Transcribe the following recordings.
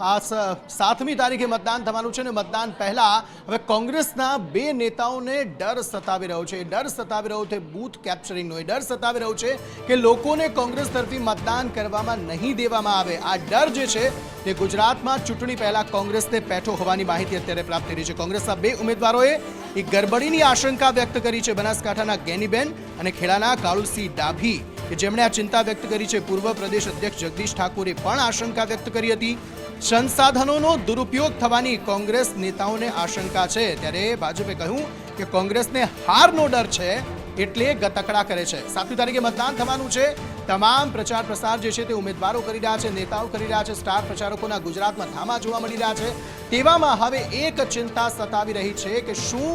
આ 7મી તારીખે મતદાન થવાનું છે અને મતદાન પહેલા હવે કોંગ્રેસના બે નેતાઓને ડર સતાવી રહ્યો છે. ડર સતાવી રહ્યો છે બૂથ કેપ્ચરિંગનો. એ ડર સતાવી રહ્યો છે કે લોકોને કોંગ્રેસ તરફી મતદાન કરવામાં નહીં દેવામાં આવે. આ ડર જે છે તે ગુજરાતમાં ચૂંટણી પહેલા કોંગ્રેસને પેઠો હોવાની માહિતી અત્યારે પ્રાપ્ત થઈ રહી છે. કોંગ્રેસના બે ઉમેદવારોએ એક ગડબડીની આશંકા વ્યક્ત કરી છે. બનાસકાંઠાના ગેનીબેન અને ખેડાના કાળુસિંહ ડાભી કે જેમણે આ ચિંતા વ્યક્ત કરી છે. પૂર્વ પ્રદેશ અધ્યક્ષ જગદીશ ઠાકોરે પણ આશંકા વ્યક્ત કરી હતી. સંસાધનોનો દુરુપયોગ થવાની કોંગ્રેસ નેતાઓને આશંકા છે. ત્યારે ભાજપે કહ્યું કે કોંગ્રેસને હારનો ડર છે એટલે ગતકડા કરે છે. 7મી તારીખે મતદાન થવાનું છે. તમામ પ્રચાર પ્રસાર જે છે તે ઉમેદવારો કરી રહ્યા છે, નેતાઓ કરી રહ્યા છે. સ્ટાર પ્રચારકોના ગુજરાતમાં ધામા જોવા મળી રહ્યા છે. તેવામાં હવે એક ચિંતા સતાવી રહી છે કે શું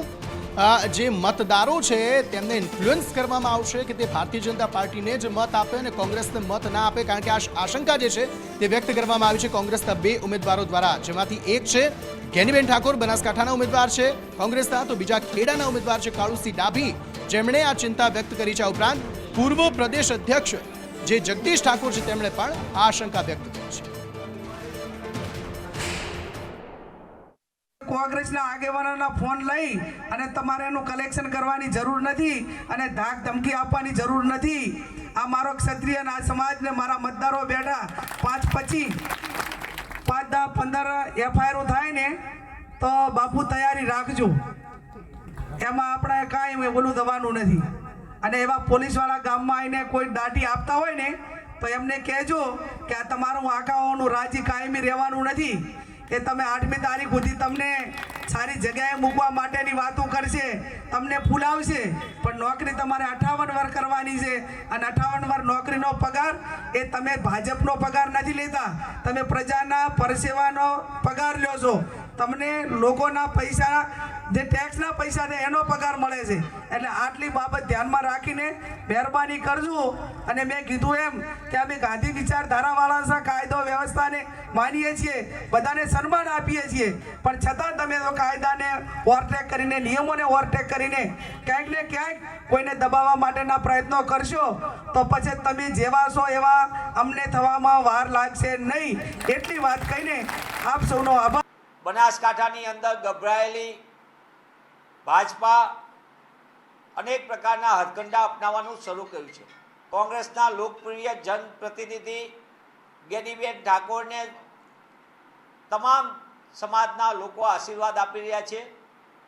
જે મતદારો છે તેમને ઇન્ફ્લુઅન્સ કરવામાં આવશે કે તે ભારતીય જનતા પાર્ટીને જ મત આપે અને કોંગ્રેસને મત ના આપે. કારણ કે આ આશંકા જે છે તે વ્યક્ત કરવામાં આવી છે કોંગ્રેસના બે ઉમેદવારો દ્વારા, જેમાંથી એક છે ગેનીબેન ઠાકોર, બનાસકાંઠાના ઉમેદવાર છે કોંગ્રેસના, તો બીજા ખેડાના ઉમેદવાર છે કાળુસિંહ ડાભી, જેમણે આ ચિંતા વ્યક્ત કરી છે. આ ઉપરાંત પૂર્વ પ્રદેશ અધ્યક્ષ જે જગદીશ ઠાકોર છે તેમણે પણ આ આશંકા વ્યક્ત કરી છે. કોંગ્રેસના આગેવાનોના ફોન લઈ અને તમારે એનું કલેક્શન કરવાની જરૂર નથી અને ધાક ધમકી આપવાની જરૂર નથી. આ મારો ક્ષત્રિય અને આ સમાજને મારા મતદારો બેઠા 5-10-15 એફઆઈઆર થાય ને તો બાપુ તૈયારી રાખજો. એમાં આપણે કાંઈ બોલું દવાનું નથી. અને એવા પોલીસવાળા ગામમાં આવીને કોઈ દાટી આપતા હોય ને તો એમને કહેજો કે આ તમારું આકાઓનું રાજી કાયમી રહેવાનું નથી. એ તમે 8મી તારીખ સુધી તમને સારી જગ્યાએ મૂકવા માટેની વાતો કરશે, તમને ફૂલાવશે, પણ નોકરી તમારે 58 વર્ષ કરવાની છે. અને 58 વર્ષ નોકરીનો પગાર એ તમે ભાજપનો પગાર નથી લેતા, તમે પ્રજાના પરસેવાનો પગાર લ્યો છો. તમને લોકોના પૈસા, જે ટેક્સના પૈસા છે એનો પગાર મળે છે. એટલે આટલી બાબત ધ્યાનમાં રાખીને મહેરબાની કરજો. અને મેં કીધું એમ કે અમે ગાંધી વિચારધારાવાળા કાયદો વ્યવસ્થાને માનીએ છીએ, બધાને સન્માન આપીએ છીએ, પણ છતાં તમે તો કાયદાને ઓવરટેક કરીને, નિયમોને ઓવરટેક કરીને ક્યાંક ને ક્યાંક કોઈને દબાવવા માટેના પ્રયત્નો કરશો તો પછી તમે જેવા છો એવા અમને થવામાં વાર લાગશે નહીં. એટલી વાત કહીને આપ સૌનો આભાર. બનાસકાંઠાની અંદર ગભરાયેલી ભાજપા અનેક પ્રકારના હથકંડા અપનાવવાનું શરૂ કર્યું છે. કોંગ્રેસના લોકપ્રિય જનપ્રતિનિધિ ગેનીબેન ઠાકોરને તમામ સમાજના લોકો આશીર્વાદ આપી રહ્યા છે.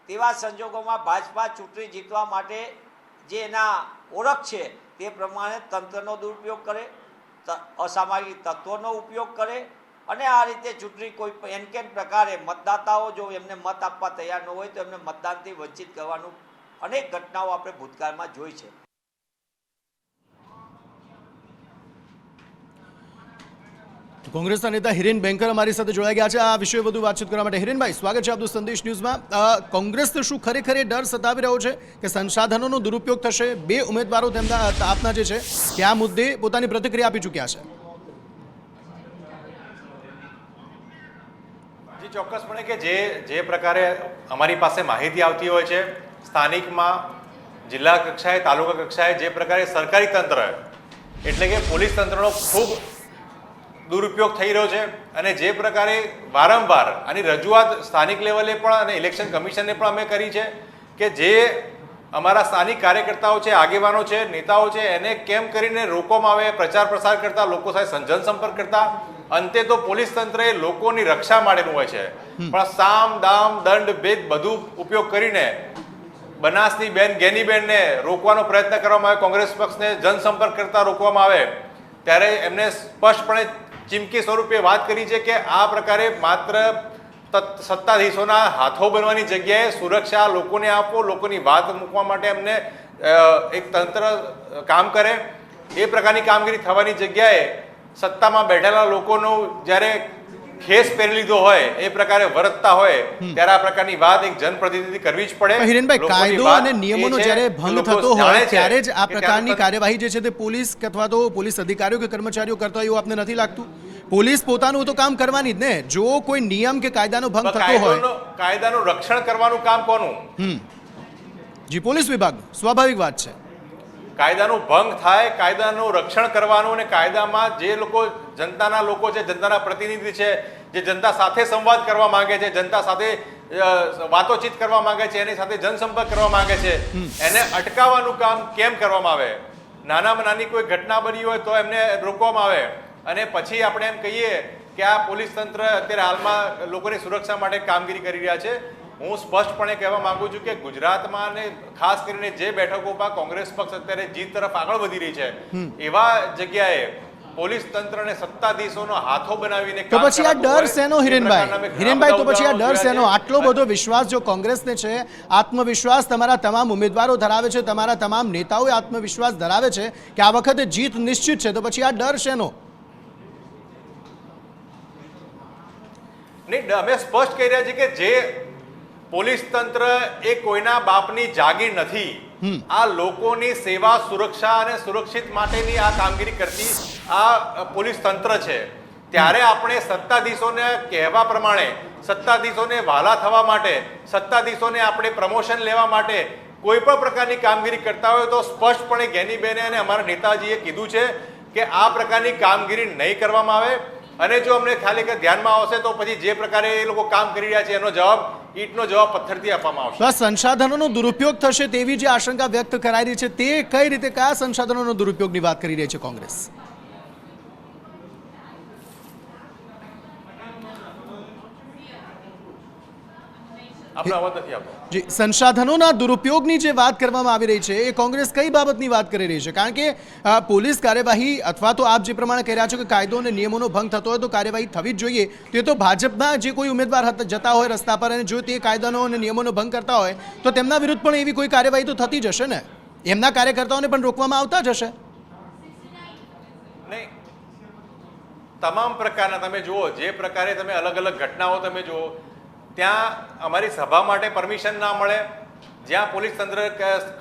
તેવા સંજોગોમાં ભાજપા ચૂંટણી જીતવા માટે જે એના ઓળખ છે તે પ્રમાણે તંત્રનો દુરુપયોગ કરે, અસામાજિક તત્વોનો ઉપયોગ કરે અને આ રીતે ચૂંટણી કોઈ એનકેન પ્રકારે મતદાતાઓ જો એમને મત આપવા તૈયાર ન હોય તો એમને મતદાનથી વંચિત કરવાનું અનેક ઘટનાઓ આપણે ભૂતકાળમાં જોઈ છે. કોંગ્રેસના નેતા હિરેન બેંકર અમારી સાથે જોડાઈ ગયા છે આ વિષય વધુ વાતચીત કરવા માટે. હિરેનભાઈ, સ્વાગત છે આપનું સંદેશ ન્યૂઝમાં. કોંગ્રેસને શું ખરેખર ડર સતાવી રહ્યો છે કે સંસાધનોનો દુરુપયોગ થશે? બે ઉમેદવારો તેમના આપના જે છે તે આ મુદ્દે પોતાની પ્રતિક્રિયા આપી ચૂક્યા છે. ચોક્કસપણે કે જે પ્રકારે અમારી પાસે માહિતી આવતી હોય છે સ્થાનિકમાં, જિલ્લા કક્ષાએ, તાલુકા કક્ષાએ, જે પ્રકારે સરકારી તંત્ર એટલે કે પોલીસ તંત્રનો ખૂબ દુરુપયોગ થઈ રહ્યો છે અને જે પ્રકારે વારંવાર આની રજૂઆત સ્થાનિક લેવલે પણ અને ઇલેક્શન કમિશનને પણ અમે કરી છે કે જે અમારા સ્થાનિક કાર્યકર્તાઓ છે, આગેવાનો છે, નેતાઓ છે, એને કેમ કરીને રોકવામાં આવે, પ્રચાર પ્રસાર કરતા, લોકો સાથે જનસંપર્ક કરતા. અંતે તો પોલીસ તંત્રએ લોકોની રક્ષા માટેનું હોય છે, પણ સામ દામ દંડ ભેદ બધું ઉપયોગ કરીને બનાસની બેન ગેનીબેનને રોકવાનો પ્રયત્ન કરવામાં આવે, કોંગ્રેસ પક્ષને જનસંપર્ક કરતા રોકવામાં આવે, ત્યારે એમને સ્પષ્ટપણે ચીમકી સ્વરૂપે વાત કરી છે કે આ પ્રકારે માત્ર સત્તાધીશોના હાથો બનવાની જગ્યાએ સુરક્ષા લોકોને આપો, લોકોની વાત મૂકવા માટે એમને એક તંત્ર કામ કરે, એ પ્રકારની કામગીરી થવાની જગ્યાએ સત્તામાં બેઠેલા લોકોનો જ્યારે ખેસ પહેરી લીધો હોય એ પ્રકારે વર્તતા હોય ત્યારે આ પ્રકારની વાત એક જનપ્રતિનિધિ કરવી જ પડે. હિરેનભાઈ, કાયદો અને નિયમોનો જ્યારે ભંગ થતો હોય ત્યારે જ આ પ્રકારની કાર્યવાહી જે છે તે પોલીસ અથવા તો પોલીસ અધિકારીઓ કે કર્મચારીઓ કરતા હોય એવું આપને નથી લાગતું? પોલીસ પોતાનું તો કામ કરવાની જ ને. જો કોઈ નિયમ કે કાયદાનો ભંગ થતો હોય, કાયદાનું રક્ષણ કરવાનું કામ કોનું? જી, પોલીસ વિભાગ. સ્વાભાવિક વાત છે. કાયદાનું ભંગ થાય, કાયદાનું રક્ષણ કરવાનું અને કાયદામાં જે લોકો જનતાના લોકો છે, જનતાના પ્રતિનિધિ છે, જે જનતા સાથે સંવાદ કરવા માંગે છે, જનતા સાથે વાતોચીત કરવા માંગે છે, એની સાથે જનસંપર્ક કરવા માંગે છે, એને અટકાવવાનું કામ કેમ કરવામાં આવે? નાનામાં નાની કોઈ ઘટના બની હોય તો એમને રોકવામાં આવે અને પછી આપણે એમ કહીએ કે આ પોલીસ તંત્ર અત્યારે હાલમાં લોકોની સુરક્ષા માટે કામગીરી કરી રહ્યા છે. હું સ્પષ્ટપણે કહેવા માંગુ છું કે ગુજરાતમાં અને ખાસ કરીને જે બેઠકો પર કોંગ્રેસ પક્ષ અત્યારે જીત તરફ આગળ વધી રહી છે એવા જગ્યાએ પોલીસ તંત્રને સત્તાધીશોનો હાથો બનાવીને તો પછી આ ડર શેનો હિરેનભાઈ તો પછી આ ડર શેનો? આટલો બધો વિશ્વાસ જો કોંગ્રેસને છે, આત્મવિશ્વાસ તમારા તમામ ઉમેદવારો ધરાવે છે, તમારા તમામ નેતાઓએ આત્મવિશ્વાસ ધરાવે છે કે આ વખતે જીત નિશ્ચિત છે, તો પછી આ ડર શેનો? નહીં, અમે સ્પષ્ટ કહી રહ્યા છીએ કે જે પોલીસ તંત્ર એ કોઈના બાપની જાગીર નથી. આ લોકોની સેવા, સુરક્ષા અને સુરક્ષિત માટેની આ કામગીરી કરતી આ પોલીસ તંત્ર છે. ત્યારે આપણે સત્તાધીશોને કહેવા પ્રમાણે, સત્તાધીશોને વહાલા થવા માટે, સત્તાધીશોને આપણે પ્રમોશન લેવા માટે કોઈ પણ પ્રકારની કામગીરી કરતા હોય તો સ્પષ્ટપણે જ્ઞાનીબેને અને અમારા નેતાજીએ કીધું છે કે આ પ્રકારની કામગીરી નહીં કરવામાં આવે. અને જો અમને ખાલી કે ધ્યાનમાં આવશે તો પછી જે પ્રકારે એ લોકો કામ કરી રહ્યા છે એનો જવાબ ઈંટનો જવાબ પથ્થરથી આપવામાં આવશે. બસ સંસાધનોનો દુરુપયોગ થશે તેવી જે આશંકા વ્યક્ત કરાઈ રહી છે, તે કઈ રીતે, કયા સંસાધનોનો દુરુપયોગની વાત કરી રહી છે કોંગ્રેસ? આપનો અવાજ નથી આવતો. જી, સંસાધનોના દુરુપયોગની જે વાત કરવામાં આવી રહી છે એ કોંગ્રેસ કઈ બાબતની વાત કરી રહી છે? કારણ કે પોલીસ કાર્યવાહી અથવા તો આપ જે પ્રમાણે કહી રહ્યા છો કે કાયદો અને નિયમોનો ભંગ થતો હોય તો કાર્યવાહી થવી જ જોઈએ, તે તો ભાજપના જે કોઈ ઉમેદવાર જતા હોય રસ્તા પર અને જો તે કાયદાનો અને નિયમોનો ભંગ કરતા હોય તો તેમના વિરુદ્ધ પણ એવી કોઈ કાર્યવાહી તો થતી જ હશે ને? એમના કાર્યકર્તાઓને પણ રોકવામાં આવતા જ હશે. નહીં, તમામ પ્રકારના તમે જુઓ, જે પ્રકારે તમે અલગ અલગ ઘટનાઓ તમે જુઓ, ત્યાં અમારી સભા માટે પરમિશન ના મળે, જ્યાં પોલીસ તંત્ર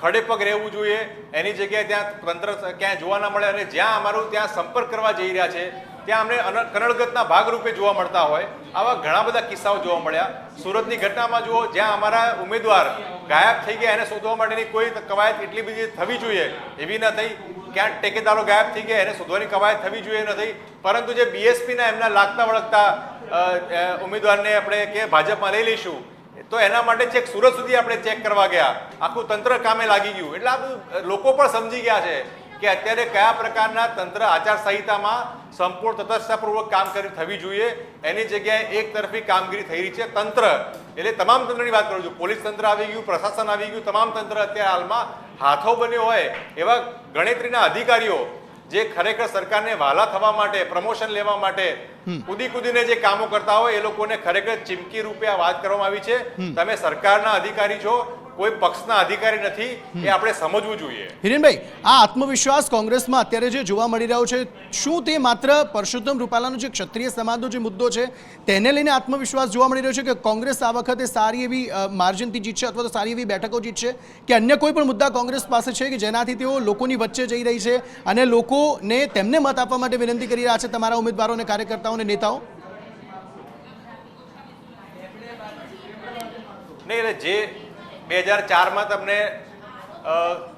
ખડે પગ રહેવું જોઈએ એની જગ્યાએ ત્યાં તંત્ર ક્યાંય જોવા ના મળે, અને જ્યાં અમારું ત્યાં સંપર્ક કરવા જઈ રહ્યા છે ત્યાં અમને કનડગતના ભાગરૂપે જોવા મળતા હોય. આવા ઘણા બધા કિસ્સાઓ જોવા મળ્યા. સુરતની ઘટનામાં જુઓ, જ્યાં અમારા ઉમેદવાર ગાયબ થઈ ગયા, એને શોધવા માટેની કોઈ કવાયત એટલી બધી થવી જોઈએ એવી ન થઈ. ક્યાંક ટેકેદારો ગાયબ થઈ ગયા, એને શોધવાની કવાયત થવી જોઈએ નથી. પરંતુ જે બીએસપીના એમના લાગતા વળગતા ઉમેદવારને આપણે કે ભાજપમાં લઈ લઈશું તો એના માટે ચેક સુરત સુધી આપણે ચેક કરવા ગયા, આખું તંત્ર કામે લાગી ગયું. એટલે આ બધું લોકો પણ સમજી ગયા છે કે અત્યારે કયા પ્રકારના તંત્ર આચારસંહિતામાં સંપૂર્ણ તટસ્થતાપૂર્વક કામ થવી જોઈએ, એની જગ્યાએ એક તરફી કામગીરી થઈ રહી છે. તંત્ર એટલે તમામ તંત્રની વાત કરું છું, પોલીસ તંત્ર આવી ગયું, પ્રશાસન આવી ગયું, તમામ તંત્ર અત્યારે હાલમાં હાથો બન્યો હોય એવા ગણતરીના અધિકારીઓ જે ખરેખર સરકારને વહાલા થવા માટે, પ્રમોશન લેવા માટે કૂદી કૂદીને જે કામો કરતા હોય એ લોકોને ખરેખર ચીમકી રૂપે આ વાત કરવામાં આવી છે. તમે સરકારના અધિકારી છો, કોઈ પક્ષના અધિકારી નથી, એ આપણે સમજવું જોઈએ. હિરેનભાઈ, આ આત્મવિશ્વાસ કોંગ્રેસમાં અત્યારે જે જોવા મળી રહ્યો છે, શું તે માત્ર પરસોત્તમ રૂપાલાનો જે ક્ષત્રિય સમાજનો જે મુદ્દો છે તેને લઈને આત્મવિશ્વાસ જોવા મળી રહ્યો છે કે કોંગ્રેસ આ વખતે સારી એવી માર્જિનથી જીતશે અથવા તો સારી એવી બેઠકો જીતશે, કે અન્ય કોઈ પણ મુદ્દા કોંગ્રેસ પાસે છે કે જેનાથી તેઓ લોકોની વચ્ચે જઈ રહી છે અને લોકોને તેમને મત આપવા માટે વિનંતી કરી રહ્યા છે, તમારા ઉમેદવારોને, કાર્યકર્તાઓને, નેતાઓ? નહીં, એટલે જે 2004માં તમને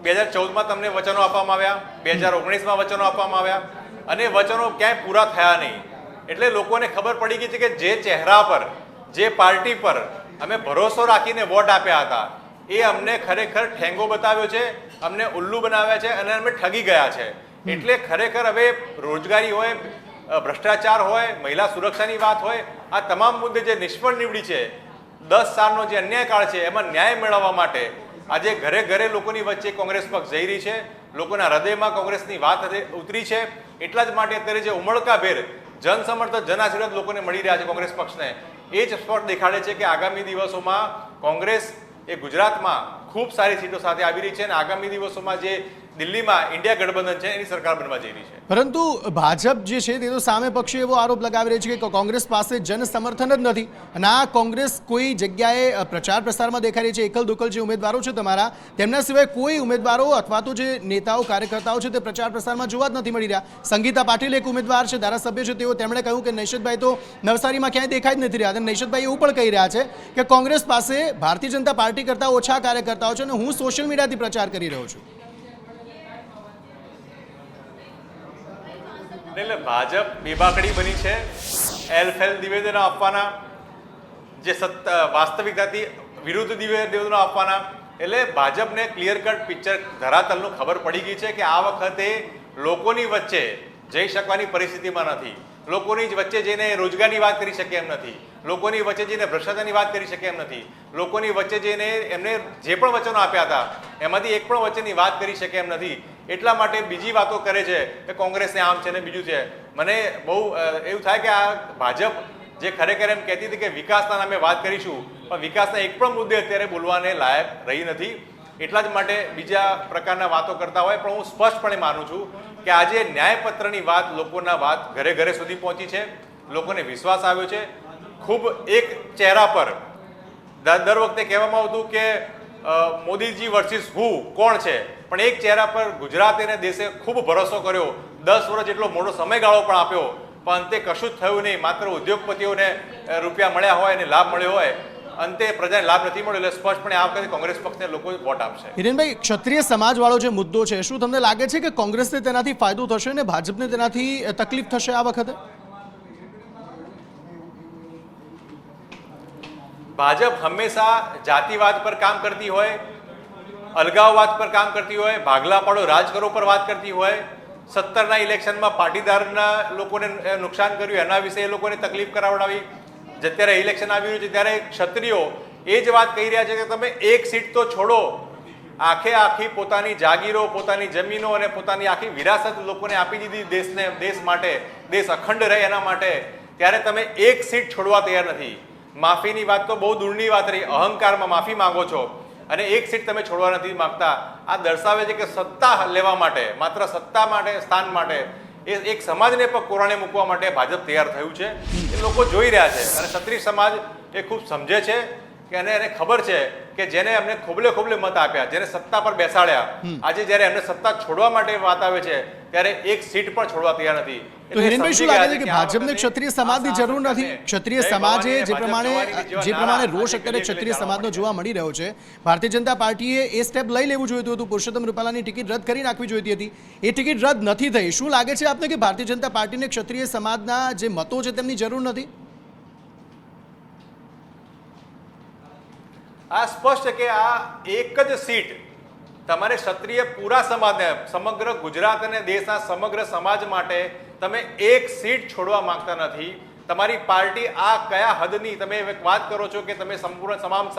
2014માં તમને વચનો આપવામાં આવ્યા, 2019માં વચનો આપવામાં આવ્યા અને વચનો ક્યાંય પૂરા થયા નહીં. એટલે લોકોને ખબર પડી ગઈ છે કે જે ચહેરા પર, જે પાર્ટી પર અમે ભરોસો રાખીને વોટ આપ્યા હતા એ અમને ખરેખર ઠેંગો બતાવ્યો છે, અમને ઉલ્લુ બનાવ્યા છે અને અમે ઠગી ગયા છે. એટલે ખરેખર હવે રોજગારી હોય, ભ્રષ્ટાચાર હોય, મહિલા સુરક્ષાની વાત હોય, આ તમામ મુદ્દે જે નિષ્ફળ નીવડી છે, 10 સાલનો જે અન્યાયકાળ છે એમાં ન્યાય મેળવવા માટે આજે ઘરે ઘરે લોકોની વચ્ચે કોંગ્રેસ પક્ષ જઈ રહી છે, લોકોના હૃદયમાં કોંગ્રેસની વાત ઉતરી છે. એટલા જ માટે અત્યારે જે ઉમળકાભેર જન સમર્થન, જન આશીર્વાદ લોકોને મળી રહ્યા છે કોંગ્રેસ પક્ષને, એ જ સ્પષ્ટ દેખાડે છે કે આગામી દિવસોમાં કોંગ્રેસ એ ગુજરાતમાં ખૂબ સારી સીટો સાથે આવી રહી છે અને આગામી દિવસોમાં જે દિલ્હીમાં ઇન્ડિયા ગઠબંધન છે એની સરકાર બનવા જઈ રહી છે. પરંતુ ભાજપ જે છે તે તો સામે પક્ષે એવો આરોપ લગાવી રહી છે કે કોંગ્રેસ પાસે જન સમર્થન જ નથી અને આ કોંગ્રેસ કોઈ જગ્યાએ પ્રચાર પ્રસારમાં દેખાઈ રહી છે. એકલ દુકલ જે ઉમેદવારો છે તમારા, તેમના સિવાય કોઈ ઉમેદવારો અથવા તો જે નેતાઓ, કાર્યકર્તાઓ છે તે પ્રચાર પ્રસારમાં જોવા જ નથી મળી રહ્યા. સંગીતા પાટીલ એક ઉમેદવાર છે, ધારાસભ્ય છે, તેઓ તેમણે કહ્યું કે નૈશદભાઈ તો નવસારીમાં ક્યાંય દેખાઈ જ નથી રહ્યા. અને નૈશદભાઈ એવું પણ કહી રહ્યા છે કે કોંગ્રેસ પાસે ભારતીય જનતા પાર્ટી કરતાં ઓછા કાર્યકર્તાઓ છે અને હું સોશિયલ મીડિયાથી પ્રચાર કરી રહ્યો છું. એટલે ભાજપ બેબાકડી બની છે. એલફેલ નિવેદનો આપવાના, જે વાસ્તવિકતાથી વિરુદ્ધ નિવેદનો આપવાના. એટલે ભાજપને ક્લિયર કટ પિક્ચર ધરાતલનું ખબર પડી ગઈ છે કે આ વખતે લોકોની વચ્ચે જઈ શકવાની પરિસ્થિતિમાં નથી. લોકોની વચ્ચે જઈને રોજગારની વાત કરી શકે એમ નથી. લોકોની વચ્ચે જઈને ભ્રષ્ટાચારની વાત કરી શકે એમ નથી. લોકોની વચ્ચે જઈને એમને જે પણ વચનો આપ્યા હતા એમાંથી એક પણ વચનની વાત કરી શકે એમ નથી. એટલા માટે બીજી વાતો કરે છે કે કોંગ્રેસને આમ છે ને બીજું છે. મને બહુ એવું થાય કે આ ભાજપ જે ખરેખર એમ કહેતી હતી કે વિકાસના નામે વાત કરીશું, પણ વિકાસના એક પણ મુદ્દે અત્યારે બોલવાને લાયક રહી નથી. એટલા જ માટે બીજા પ્રકારના વાતો કરતા હોય. પણ હું સ્પષ્ટપણે માનું છું કે આજે ન્યાયપત્રની વાત લોકોના વાત ઘરે ઘરે સુધી પહોંચી છે. લોકોને વિશ્વાસ આવ્યો છે. ખૂબ એક ચહેરા પર દર વખતે કહેવામાં આવતું કે મોદીજી વર્સિસ હું કોણ છે, પણ એક ચહેરા પર ગુજરાતે અને દેશે ખૂબ ભરોસો કર્યો. 10 વર્ષ જેટલો મોટો સમયગાળો પણ આપ્યો, પણ અંતે કશું જ થયું નહીં. માત્ર ઉદ્યોગપતિઓને રૂપિયા મળ્યા હોય અને લાભ મળ્યો હોય, અંતે પ્રજાને લાભ નથી મળ્યો. એટલે સ્પષ્ટપણે આ વખતે કોંગ્રેસ પક્ષને લોકો વોટ આપશે. હિરેનભાઈ, ક્ષત્રિય સમાજવાળો જે મુદ્દો છે, શું તમને લાગે છે કે કોંગ્રેસને તેનાથી ફાયદો થશે અને ભાજપને તેનાથી તકલીફ થશે આ વખતે? ભાજપ હંમેશા જાતિવાદ પર કામ કરતી હોય, અલગાવવાદ પર કામ કરતી હોય, ભાગલા પાડો રાજકારો પર વાત કરતી હોય. 17ના ઇલેક્શનમાં પાટીદારના લોકોને નુકસાન કર્યું, એના વિશે એ લોકોને તકલીફ કરાવડાવી. જ્યારે ઇલેક્શન આવી રહ્યું છે ત્યારે ક્ષત્રિયો એ જ વાત કહી રહ્યા છે કે તમે એક સીટ તો છોડો, આખી પોતાની જાગીરો, પોતાની જમીનો અને પોતાની આખી વિરાસત લોકોને આપી દીધી દેશ માટે, દેશ અખંડ રહે એના માટે. ત્યારે તમે એક સીટ છોડવા તૈયાર નથી. માફીની વાત તો બહુ દૂરની વાત રહી. અહંકારમાં માફી માંગો છો અને એક સીટ તમે છોડવા નથી માંગતા. આ દર્શાવે છે કે સત્તા લેવા માટે, માત્ર સત્તા માટે, સ્થાન માટે, એ એક સમાજને પણ કોરાણે મૂકવા માટે ભાજપ તૈયાર થયું છે. એ લોકો જોઈ રહ્યા છે અને ક્ષત્રિય સમાજ એ ખૂબ સમજે છે કે એને ખબર છે કે જેને એમને ખોબલે મત આપ્યા, જેને સત્તા પર બેસાડ્યા, આજે જ્યારે એમને સત્તા છોડવા માટે વાત આવે છે ત્યારે એક સીટ પણ છોડવા તૈયાર નથી. તો હિરેનભાઈ, શું લાગે છે કે ભાજપને ક્ષત્રિય સમાજની જરૂર નથી? ક્ષત્રિય સમાજે જે પ્રમાણે રોષ અત્યારે ક્ષત્રિય સમાજનો જોવા મળી રહ્યો છે, ભારતીય જનતા પાર્ટીએ એ સ્ટેપ લઈ લેવું જોઈતું હતું. પુરુષોત્તમ રૂપાલાની ટિકિટ રદ કરી નાખવી જોઈતી હતી. એ ટિકિટ રદ નથી થઈ. શું લાગે છે આપને કે ભારતીય જનતા પાર્ટીને ક્ષત્રિય સમાજના જે મતો છે તેમની જરૂર નથી? આ સ્પષ્ટ કે આ એક જ સીટ તમારે ક્ષત્રિય પૂરા સમાજને, સમગ્ર ગુજરાત અને દેશના સમગ્ર સમાજ માટે તમે એક સીટ છોડવા માંગતા નથી. તમારી પાર્ટી આ કયા હદની તમે વાત કરો છો કે તમે સંપૂર્ણ તમામ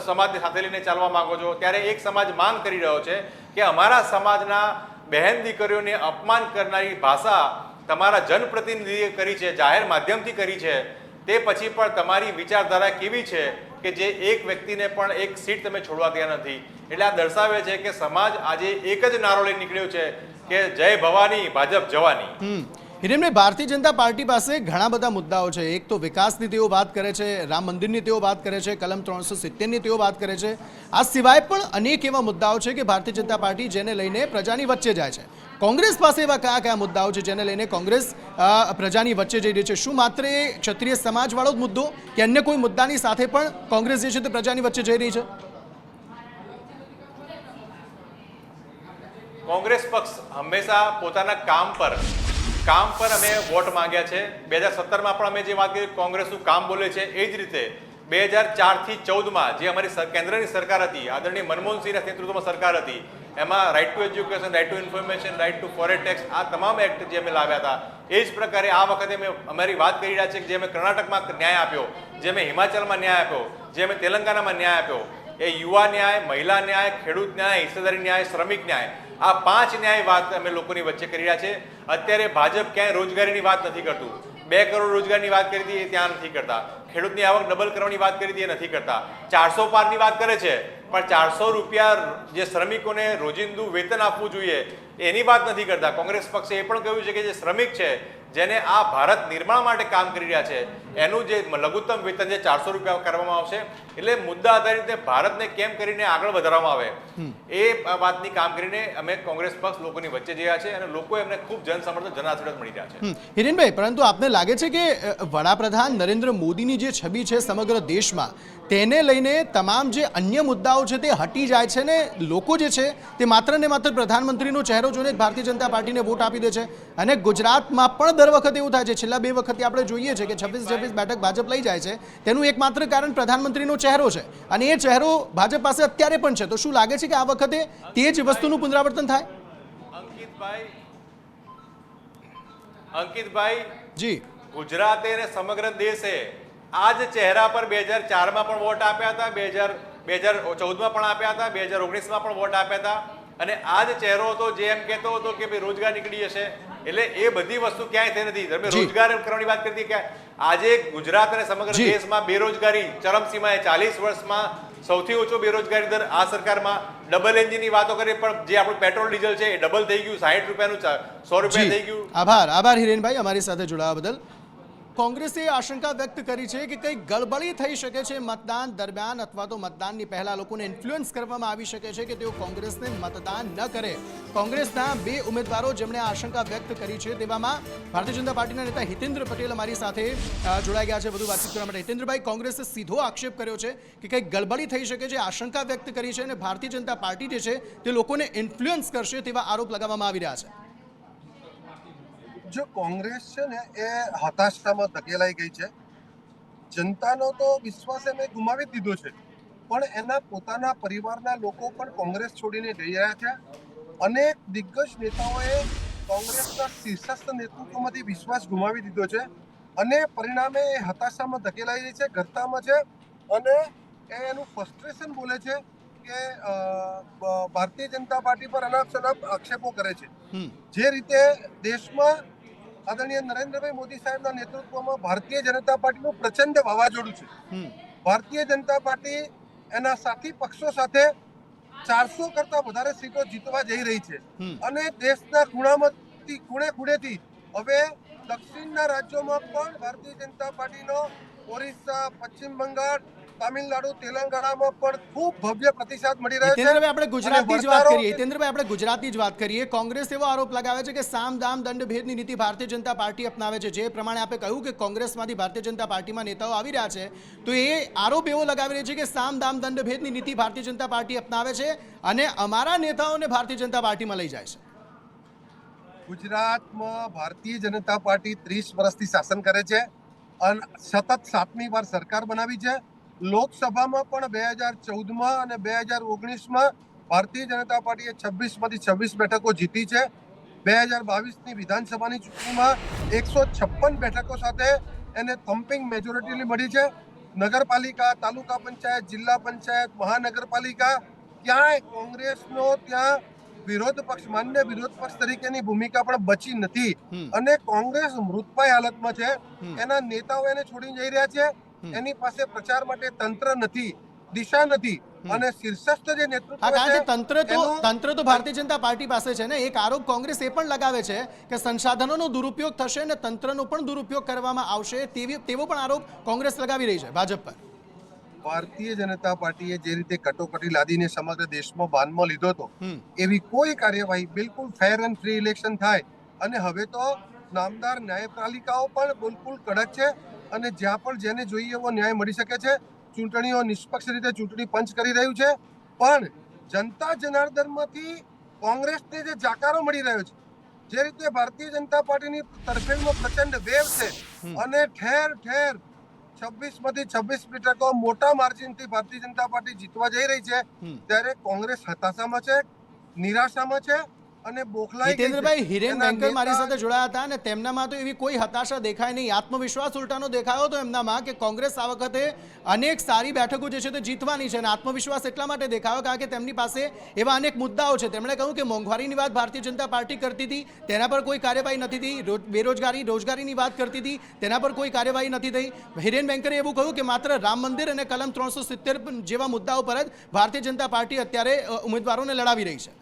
સમાજને સાથે લઈને ચાલવા માંગો છો, ત્યારે એક સમાજ માંગ કરી રહ્યો છે કે અમારા સમાજના બહેન દીકરીઓને અપમાન કરનારી ભાષા તમારા જનપ્રતિનિધિએ કરી છે, જાહેર માધ્યમથી કરી છે. તે પછી પણ તમારી વિચારધારા કેવી છે કે જે એક વ્યક્તિને પણ એક સીટ તમે છોડવા તૈયાર નથી. એટલે આ દર્શાવે છે કે સમાજ આજે એક જ નારો લઈને નીકળ્યો છે કે જય ભવાની, ભાજપ જવાની. હિરેનભાઈ, ભારતીય જનતા પાર્ટી પાસે ઘણા બધા મુદ્દાઓ છે. એક તો વિકાસની તેઓ વાત કરે છે, રામ મંદિરની તેઓ વાત કરે છે, કલમ 370ની તેઓ વાત કરે છે. આ સિવાય પણ અનેક એવા મુદ્દાઓ છે કે ભારતીય જનતા પાર્ટી જેને લઈને પ્રજાની વચ્ચે જાય છે. કોંગ્રેસ પાસે એવા કયા મુદ્દાઓ છે જેને લઈને કોંગ્રેસ પ્રજાની વચ્ચે જઈ રહી છે? શું માત્ર એ ક્ષત્રિય સમાજવાળો જ મુદ્દો કે અન્ય કોઈ મુદ્દાની સાથે પણ કોંગ્રેસ જે છે તે પ્રજાની વચ્ચે જઈ રહી છે? કોંગ્રેસ પક્ષ હંમેશા પોતાના કામ પર અમે વોટ માંગ્યા છે. 2017માં પણ અમે જે વાત કરી કોંગ્રેસનું કામ બોલે છે એ જ રીતે 2004થી 2014માં જે અમારી કેન્દ્રની સરકાર હતી, આદરણીય મનમોહનસિંહના નેતૃત્વમાં સરકાર હતી, એમાં right to education, right to information, right to foreign tax, આ તમામ એક્ટ જે અમે લાવ્યા હતા, એ જ પ્રકારે આ વખતે અમે અમારી વાત કરી રહ્યા છીએ કે જે અમે કર્ણાટકમાં ન્યાય આપ્યો, જે અમે હિમાચલમાં ન્યાય આપ્યો, જે અમે તેલંગાણામાં ન્યાય આપ્યો, એ યુવા ન્યાય, મહિલા ન્યાય, ખેડૂત ન્યાય, હિસ્સેદારી ન્યાય, શ્રમિક ન્યાય, આ 5 ન્યાય વાત અમે લોકોની વચ્ચે કરી રહ્યા છે. અત્યારે ભાજપ ક્યાંય રોજગારીની વાત નથી કરતું. 2 કરોડ રોજગારની વાત કરી હતી એ ત્યાં નથી કરતા. ખેડૂતની આવક ડબલ કરવાની વાત કરી હતી એ નથી કરતા. 400 પારની વાત કરે છે પણ 400 રૂપિયા જે શ્રમિકોને રોજિંદુ વેતન આપવું જોઈએ એની વાત નથી કરતા. કોંગ્રેસ પક્ષે એ પણ કહ્યું છે કે જે શ્રમિક છે, જેને આ ભારત નિર્માણ માટે કામ કરી રહ્યા છે, એનું જે લઘુત્તમ વેતન જે 400 રૂપિયા કરવામાં આવશે. એટલે મુદ્દા આધારિત ભારતને કેમ કરીને આગળ વધારવામાં આવે એ વાતની કામ કરીને અમે કોંગ્રેસ પક્ષ લોકોની વચ્ચે જયા છે અને લોકો એમને ખૂબ જનસમર્થન, જનાશીર્વાદ મળી રહ્યા છે. હિરેનભાઈ, પરંતુ આપને લાગે છે કે વડાપ્રધાન નરેન્દ્ર મોદીની જે છબી છે સમગ્ર દેશમાં, તેને લઈને તમામ જે અન્ય મુદ્દાઓ છે તે હટી જાય છે ને લોકો જે છે તે માત્ર ને માત્ર પ્રધાનમંત્રીનો ચહેરો જોઈને ભારતીય જનતા પાર્ટીને વોટ આપી દે છે અને ગુજરાતમાં પણ દર વખતે એવું થાય છે, છેલ્લા 2 વખતે આપણે જોઈએ છે કે 26 બેઠક ભાજપ લઈ જાય છે. તેનું એકમાત્ર કારણ પ્રધાનમંત્રીનો ચહેરો છે અને એ ચહેરો ભાજપ પાસે અત્યારે પણ છે. તો શું લાગે છે કે આ વખતે તે જ વસ્તુનું પુનરાવર્તન થાય? અંકિતભાઈ જી, ગુજરાતે અને સમગ્ર દેશે આ જ ચહેરા પર 2004માં પણ વોટ આપ્યા હતા, 2014માં પણ આપ્યા હતા, 2019માં પણ વોટ આપ્યા હતા. અને આ જ ચહેરો હતો જે એમ કહેતો હતો કે ભાઈ રોજગાર નીકળી જશે. એટલે એ બધી વસ્તુ ક્યાંય થઈ નથી. તમે રોજગાર કરવાની વાત કરી કે આજે ગુજરાત અને સમગ્ર દેશમાં બેરોજગારી ચરમસીમાએ 40 વર્ષમાં સૌથી ઓછો બેરોજગારી દર આ સરકારમાં. ડબલ એન્જિનની વાતો કરી પણ જે આપણું પેટ્રોલ ડીઝલ છે એ ડબલ થઈ ગયું, 60 રૂપિયાનું 100 રૂપિયા થઈ ગયું. આભાર હિરેનભાઈ અમારી સાથે જોડાવા બદલ. કોંગ્રેસે આશંકા વ્યક્ત કરી છે કે કંઈક ગડબડી થઈ શકે છે મતદાન દરમિયાન અથવા તો મતદાનની પહેલા લોકોને ઇન્ફ્લુઅન્સ કરવામાં આવી શકે છે કે તેઓ કોંગ્રેસને મતદાન ન કરે. કોંગ્રેસના 2 ઉમેદવારો જેમણે આશંકા વ્યક્ત કરી છે તેવામાં ભારતીય જનતા પાર્ટીના નેતા હિતેન્દ્ર પટેલ અમારી સાથે જોડાઈ ગયા છે વધુ વાતચીત કરવા માટે. હિતેન્દ્રભાઈ, કોંગ્રેસે સીધો આક્ષેપ કર્યો છે કે કંઈક ગડબડી થઈ શકે છે, આશંકા વ્યક્ત કરી છે અને ભારતીય જનતા પાર્ટી જે છે તે લોકોને ઇન્ફ્લુઅન્સ કરશે તેવા આરોપ લગાવવામાં આવી રહ્યા છે. જો કોંગ્રેસ છે ને એ હતાશામાં ધકેલાઈ ગઈ છે. જનતાનો તો વિશ્વાસ એમને ગુમાવી દીધો છે, પણ એના પોતાના પરિવારના લોકો પણ કોંગ્રેસ છોડીને જઈ રહ્યા છે. અનેક દિગ્ગજ નેતાઓએ કોંગ્રેસના શીર્ષસ્થ નેતૃત્વમાંથી વિશ્વાસ ગુમાવી દીધો છે અને પરિણામે એ હતાશામાં ધકેલાઈ રહી છે, ઘરતામાં છે અને એ એનું ફ્રસ્ટ્રેશન બોલે છે કે ભારતીય જનતા પાર્ટી પર અનાપ-શનાપ આક્ષેપો કરે છે. જે રીતે દેશમાં આદરણીય નરેન્દ્રભાઈ મોદી સાહેબના નેતૃત્વમાં ભારતીય જનતા પાર્ટીનું પ્રચંડ વાવાઝોડું છે. ભારતીય જનતા પાર્ટી એના સાથી પક્ષો સાથે 400 કરતા વધારે સીટો જીતવા જઈ રહી છે અને દેશના ખૂણામાંથી ખૂણેથી હવે દક્ષિણના રાજ્યોમાં પણ ભારતીય જનતા પાર્ટીનો ઓરિસ્સા, પશ્ચિમ બંગાળ, તામિલનાડુ, તેલંગાણામાં પણ ખૂબ ભવ્ય પ્રતિસાદ મળી રહ્યો છે. હિતેન્દ્રભાઈ, આપણે ગુજરાતની જ વાત કરીએ. કોંગ્રેસ એવો આરોપ લગાવે છે કે સામ દામ દંડ ભેદની નીતિ ભારતીય જનતા પાર્ટી અપનાવે છે. જે પ્રમાણે આપણે કહ્યું કે કોંગ્રેસમાંથી ભારતીય જનતા પાર્ટીમાં નેતાઓ આવી રહ્યા છે, તો એ આરોપ એવો લગાવી રહ્યા છે કે સામ દામ દંડ ભેદની નીતિ ભારતીય જનતા પાર્ટી અપનાવે છે અને અમારા નેતાઓને ભારતીય જનતા પાર્ટીમાં લઈ જાય છે. ગુજરાતમાં ભારતીય જનતા પાર્ટી 30 વર્ષથી શાસન કરે છે અને સતત 7મી વાર સરકાર બનાવી છે. લોકસભામાં પણ 2014માં અને 2019માં ભારતીય જનતા પાર્ટીએ 26માંથી 26 બેઠકો જીતી છે. 2022ની વિધાનસભાની ચૂંટણીમાં 156 બેઠકો સાથે એને થમ્પિંગ મેજોરિટી મળી છે. નગરપાલિકા, તાલુકા પંચાયત, જિલ્લા પંચાયત, મહાનગરપાલિકા ક્યાંય કોંગ્રેસનો ત્યાં માન્ય વિરોધ પક્ષ તરીકેની ભૂમિકા પણ બચી નથી અને કોંગ્રેસ મૃતપાય હાલતમાં છે. એના નેતાઓ એને છોડીને જઈ રહ્યા છે. એની પાસે પ્રચાર માટે તંત્ર નથી, દિશા નથી અને શીર્ષસ્થ જે નેતૃત્વ છે તંત્ર તો ભારતીય જનતા પાર્ટી પાસે છે ને. એક આરોપ કોંગ્રેસ એ પણ લગાવે છે કે સંસાધનોનો દુરુપયોગ થશે અને તંત્રનો પણ દુરુપયોગ કરવામાં આવશે, તેવો પણ આરોપ કોંગ્રેસ લગાવી રહી છે ભાજપ પર. ભારતીય જનતા પાર્ટીએ જે રીતે કટોકટી લાદીને સમગ્ર દેશમાં બાનમાં લીધો હતો, એવી કોઈ કાર્યવાહી બિલકુલ ફેર એન્ડ ફ્રી ઇલેક્શન થાય અને હવે તો નામદાર ન્યાયપાલિકાઓ પણ બિલકુલ કડક છે અને જ્યાં પણ જેને જોઈએ એવો ન્યાય મળી શકે છે. ચૂંટણીઓ નિષ્પક્ષ રીતે ચૂંટણી પંચ કરી રહ્યું છે, પણ જનતા જનાર્દનમાંથી કોંગ્રેસને જે જાકારો મળી રહ્યો છે, જે રીતે ભારતીય જનતા પાર્ટીની તરફેણમાં પ્રચંડ વેવ છે અને ઠેર ઠેર 26માંથી 26 બેઠકો મોટા માર્જિનથી ભારતીય જનતા પાર્ટી જીતવા જઈ રહી છે, ત્યારે કોંગ્રેસ હતાશામાં છે, નિરાશામાં છે અને બોખલાઈ ગઈ છે. હિતેન્દ્રભાઈ, હિરેન વેંકર મારી સાથે જોડાયા હતા અને તેમનામાં તો એવી કોઈ હતાશા દેખાય નહીં, આત્મવિશ્વાસ ઉલટાનો દેખાયો હતો એમનામાં કે કોંગ્રેસ આ વખતે અનેક સારી બેઠકો જે છે તે જીતવાની છે અને આત્મવિશ્વાસ એટલા માટે દેખાયો કારણ કે તેમની પાસે એવા અનેક મુદ્દાઓ છે. તેમણે કહ્યું કે મોંઘવારીની વાત ભારતીય જનતા પાર્ટી કરતી હતી, તેના પર કોઈ કાર્યવાહી નથી થઈ. રોજગારીની વાત કરતી હતી, તેના પર કોઈ કાર્યવાહી નથી થઈ. હિરેન વેંકરે એવું કહ્યું કે માત્ર રામ મંદિર અને કલમ 370 જેવા મુદ્દાઓ પર જ ભારતીય જનતા પાર્ટી અત્યારે ઉમેદવારોને લડાવી રહી છે.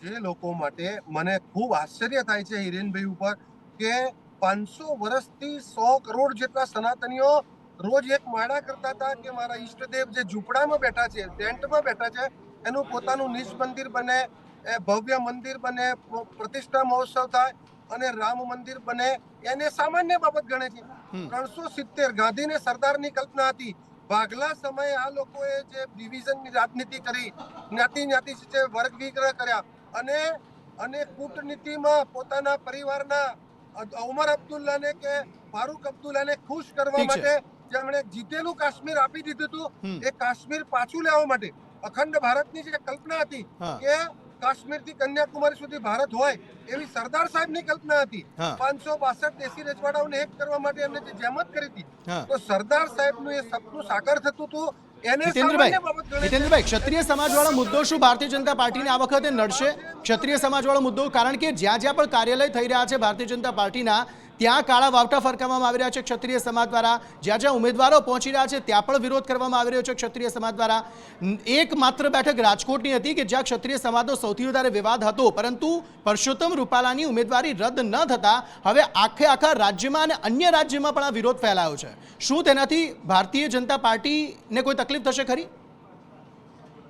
જે લોકો માટે મને ખૂબ આશ્ચર્ય થાય છે હિરેનભાઈ ઉપર કે 500 વર્ષથી 100 કરોડ જેટલા સનાતનીઓ રોજ એક માળા કરતા હતા કે મારા ઈષ્ટદેવ જે ઝૂંપડામાં બેઠા છે, ટેન્ટમાં બેઠા છે, એનું પોતાનું નિજ મંદિર બને, ભવ્ય મંદિર બને, પ્રતિષ્ઠા મહોત્સવ થાય અને રામ મંદિર બને, એને સામાન્ય બાબત ગણે છે. 370 ગાંધીને સરદારની કલ્પના હતી. ભાગલા સમયે આ લોકોએ જે ડિવિઝનની રાજનીતિ કરી, જ્ઞાતિ વર્ગ વિગ્રહ કર્યા અને કૂટનીતિમાં પોતાના પરિવારના ઉમર અબ્દુલ્લાને કે ફારૂક અબ્દુલ્લાને ખુશ કરવા ઠીક છે. માટે જેમણે જીતેલું કાશ્મીર આપી દીધું હતું, હમ. એ કાશ્મીર પાછું લેવા માટે અખંડ ભારતની જે કલ્પના હતી હા. કે કાશ્મીરથી કન્યાકુમારી સુધી ભારત હોય એવી સરદાર સાહેબની કલ્પના હતી. હા. 562 દેશી રજવાડાઓને એક કરવા માટે એમને જે જહેમત કરી હતી, હા. તો સરદાર સાહેબનું એ સપનું સાકાર થતું હતું. એને હિતેન્દ્રભાઈ સામાન્ય બાબત ગણે છે. હિતેન્દ્રભાઈ ક્ષત્રિય સમાજવાળો મુદ્દો શું ભારતીય જનતા પાર્ટીને આ વખતે નડશે? ક્ષત્રિય સમાજવાળો મુદ્દો, કારણ કે જ્યાં જ્યાં પણ કાર્યાલય થઈ રહ્યા છે ભારતીય જનતા પાર્ટીના, ત્યાં કાળા વાવટા ફરકાવવામાં આવી રહ્યા છે ક્ષત્રિય સમાજ દ્વારા. જ્યાં જ્યાં ઉમેદવારો પહોંચી રહ્યા છે ત્યાં પણ વિરોધ કરવામાં આવી રહ્યો છે ક્ષત્રિય સમાજ દ્વારા. એક માત્ર બેઠક રાજકોટની હતી કે જ્યાં ક્ષત્રિય સમાજનો સૌથી વધારે વિવાદ હતો, પરંતુ પરસોત્તમ રૂપાલાની ઉમેદવારી રદ ન થતા હવે આખા રાજ્યમાં અને અન્ય રાજ્યમાં પણ આ વિરોધ ફેલાયો છે. શું તેનાથી ભારતીય જનતા પાર્ટીને કોઈ તકલીફ થશે ખરી?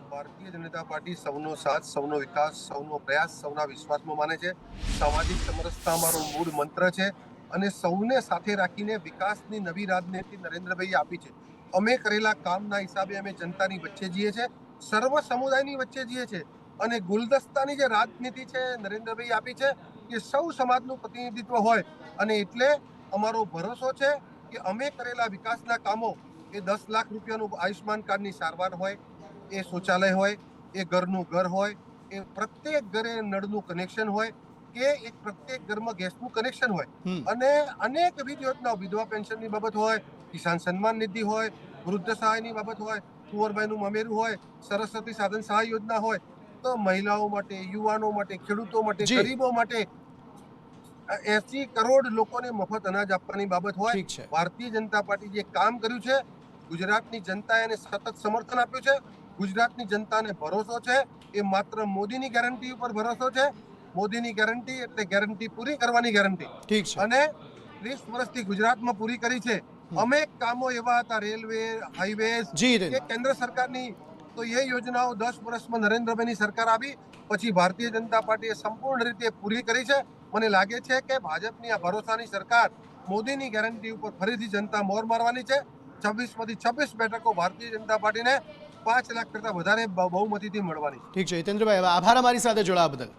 ભારતીય જનતા પાર્ટી સૌનો સાથ, સૌનો વિકાસ, સૌનો પ્રયાસ, સૌના વિશ્વાસમાં માને છે. સામાજિક સમરસતા અમારો મૂળ મંત્ર છે અને સૌને સાથે રાખીને વિકાસની નવી રાજનીતિ નરેન્દ્રભાઈએ આપી છે. અમે કરેલા કામના હિસાબે અમે જનતાની વચ્ચે જીએ છીએ, સર્વ સમુદાયની વચ્ચે જીએ છીએ અને ગુલદસ્તાની જે રાજનીતિ છે નરેન્દ્રભાઈએ આપી છે કે સૌ સમાજનું પ્રતિનિધિત્વ હોય. અને એટલે અમારો ભરોસો છે કે અમે કરેલા વિકાસના કામો, એ 10 લાખ રૂપિયાનું આયુષ્માન કાર્ડની સારવાર હોય, એ શૌચાલય હોય, એ ઘરનું ઘર હોય, એ પ્રત્યેક ઘરે નળનું કનેક્શન હોય કે એક પ્રત્યેક ઘરમાં ગેસનું કનેક્શન હોય, અને અનેકવિધ યોજનાઓ, વિધવા પેન્શનની બાબત હોય, કિસાન સન્માન નિધિ હોય, વૃદ્ધ સહાયની બાબત હોય, કુંવરબાઈનું મામેરું હોય, સરસ્વતી સાધન સહાય યોજના હોય, તો મહિલાઓ માટે, યુવાનો માટે, ખેડૂતો માટે, જી. ગરીબો માટે 80 કરોડ લોકોને મફત અનાજ આપવાની બાબત હોય. ઠીક છે. ભારતીય જનતા પાર્ટી જે કામ કર્યું છે, ગુજરાતની જનતાએ એને સતત સમર્થન આપ્યું છે. ગુજરાતની જનતાને ભરોસો છે, એ માત્ર મોદીની ગેરંટી ઉપર ભરોસો છે. મોદીની ગેરંટી એટલે ગેરંટી પૂરી કરવાની ગેરંટી. ઠીક છે. અને 30 વર્ષથી ગુજરાતમાં પૂરી કરી છે. અનેક કામો એવા હતા, રેલવે, હાઈવેઝ જી કે હિતેન્દ્ર. કેન્દ્ર સરકારની, તો એ યોજનાઓ 10 વર્ષમાં નરેન્દ્રભાઈની સરકાર આવી પછી ભારતીય જનતા પાર્ટીએ સંપૂર્ણ રીતે પૂરી કરી છે. મને લાગે છે કે ભાજપની આ ભરોસાની સરકાર, મોદીની ગેરંટી ઉપર ફરીથી જનતા મોર મારવાની છે. 26માંથી 26 બેઠકો ભારતીય જનતા પાર્ટીને 5 લાખ કરતા વધારે બહુમતીથી મળવાની છે. ઠીક છે હિતેન્દ્રભાઈ, હવે આભાર અમારી સાથે જોડાવા બદલ.